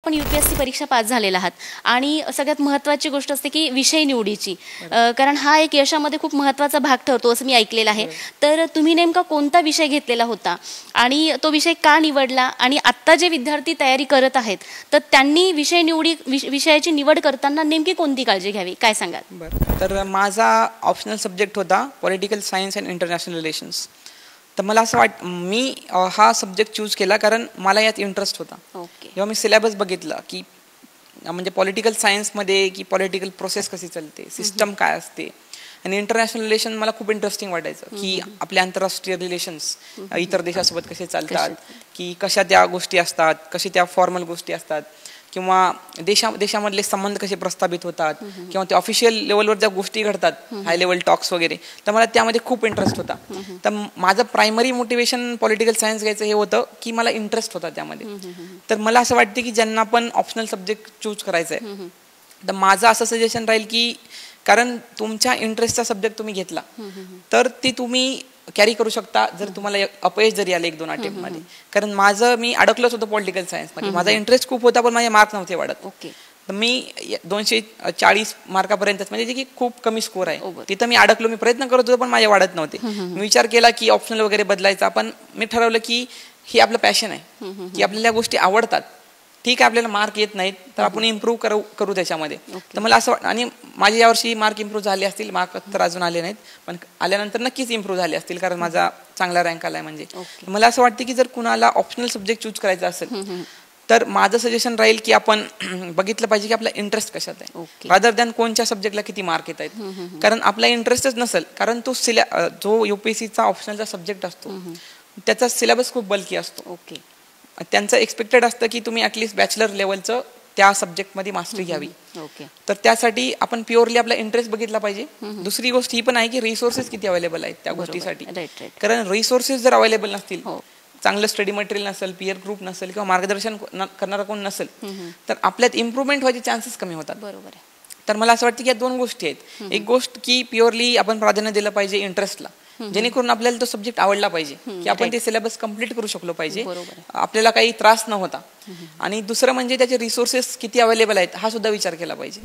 आपण UPSC परीक्षा pass झालेला आहात आणि सगळ्यात महत्त्वाची गोष्ट असते की विषय निवडीची, कारण हा एक यशामध्ये खूप महत्त्वाचा भाग ठरतो असं मी ऐकलेलं आहे. तर तुम्ही नेमका कोणता विषय घेतलेला होता आणि तो विषय का निवडला, आणि आत्ता जे विद्यार्थी तयारी करत आहेत तर त्यांनी विषयाची निवड करताना नेमकी कोणती काळजी घ्यावी, काय सांगाल? बरं, तर माझा ऑप्शनल सब्जेक्ट होता political science and international relations. तर मला असं मी हा सब्जेक्ट चूज केला कारण मला यात इंटरेस्ट होता. जेव्हा मी सिलेबस बघितला की म्हणजे पॉलिटिकल सायन्समध्ये की पॉलिटिकल प्रोसेस कशी चालते, सिस्टम काय असते, आणि इंटरनॅशनल रिलेशन मला खूप इंटरेस्टिंग वाटायचं की आपले आंतरराष्ट्रीय रिलेशन्स इतर देशासोबत कसे चालतात, की कशा त्या गोष्टी असतात, कशी त्या फॉर्मल गोष्टी असतात, किंवा देशामधले संबंध कसे प्रस्थापित होतात, किंवा ते ऑफिशियल लेवलवर ज्या गोष्टी घडतात हाय लेवल टॉक्स वगैरे, तर मला त्यामध्ये खूप इंटरेस्ट होता. तर माझं प्रायमरी मोटिवेशन पॉलिटिकल सायन्स घ्यायचं हे होतं की मला इंटरेस्ट होता त्यामध्ये. तर मला असं वाटतं की ज्यांना पण ऑप्शनल सब्जेक्ट चूज करायचं आहे तर माझं असं सजेशन राहील की कारण तुमच्या इंटरेस्टचा सब्जेक्ट तुम्ही घेतला तर ते तुम्ही कॅरी करू शकता जर तुम्हाला अपयश जरी आले 1-2 अटेम्प्टमध्ये. कारण मी अडकलोच होतो पॉलिटिकल सायन्समध्ये, माझा इंटरेस्ट खूप होता पण माझे मार्क नव्हते वाढत. तर मी 240 मार्कापर्यंतच, म्हणजे जे की खूप कमी स्कोर आहे, तिथं मी अडकलो. मी प्रयत्न करत होतो पण माझे वाढत नव्हते. मी विचार केला की ऑप्शनल वगैरे बदलायचा, पण मी ठरवलं की हे आपलं पॅशन आहे, की आपल्याला गोष्टी आवडतात. ठीक आहे, आपल्याला मार्क येत नाहीत तर आपण इम्प्रूव्ह करू त्याच्यामध्ये. तर मला असं आणि माझे यावर्षी मार्क इम्प्रूव्ह झाले असतील, मार्क तर अजून आले नाहीत पण आल्यानंतर नक्कीच इम्प्रूव्ह झाले असतील कारण माझा चांगला रँक आलाय. म्हणजे मला असं वाटतं की जर कुणाला ऑप्शनल सब्जेक्ट चूज करायचा असेल तर माझं सजेशन राहील की आपण बघितलं पाहिजे की आपला इंटरेस्ट कशात आहे, रादर दॅन कोणत्या सब्जेक्टला किती मार्क येत आहेत. कारण आपला इंटरेस्टच नसेल, कारण तो जो UPSCचा ऑप्शनलचा सब्जेक्ट असतो त्याचा सिलेबस खूप बल्की असतो. त्यांचं एक्सपेक्टेड असतं की तुम्ही ॲटलिस्ट बॅचलर लेवलचं त्या सब्जेक्टमध्ये मास्टरी घ्यावी. तर त्यासाठी आपण प्युअरली आपला इंटरेस्ट बघितला पाहिजे. दुसरी गोष्ट ही पण आहे की रिसोर्सेस किती अवेलेबल आहेत त्या गोष्टीसाठी. कारण रिसोर्सेस जर अवेलेबल नसतील, चांगलं स्टडी मटेरियल नसेल, पीअर ग्रुप नसेल किंवा मार्गदर्शन करणारा कोण नसेल तर आपल्यात इम्प्रूव्हमेंट व्हायचे चान्सेस कमी होतात. बरोबर आहे. तर मला असं वाटतं की या 2 गोष्टी आहेत. एक गोष्ट की प्युअरली आपण प्राधान्य दिलं पाहिजे इंटरेस्टला, जेणेकरून आपल्याला तो सब्जेक्ट आवडला पाहिजे, की आपण ते सिलेबस कम्प्लीट करू शकलो पाहिजे, आपल्याला काही त्रास न होता. आणि दुसरं म्हणजे त्याचे रिसोर्सेस किती अवेलेबल आहेत हा सुद्धा विचार केला पाहिजे.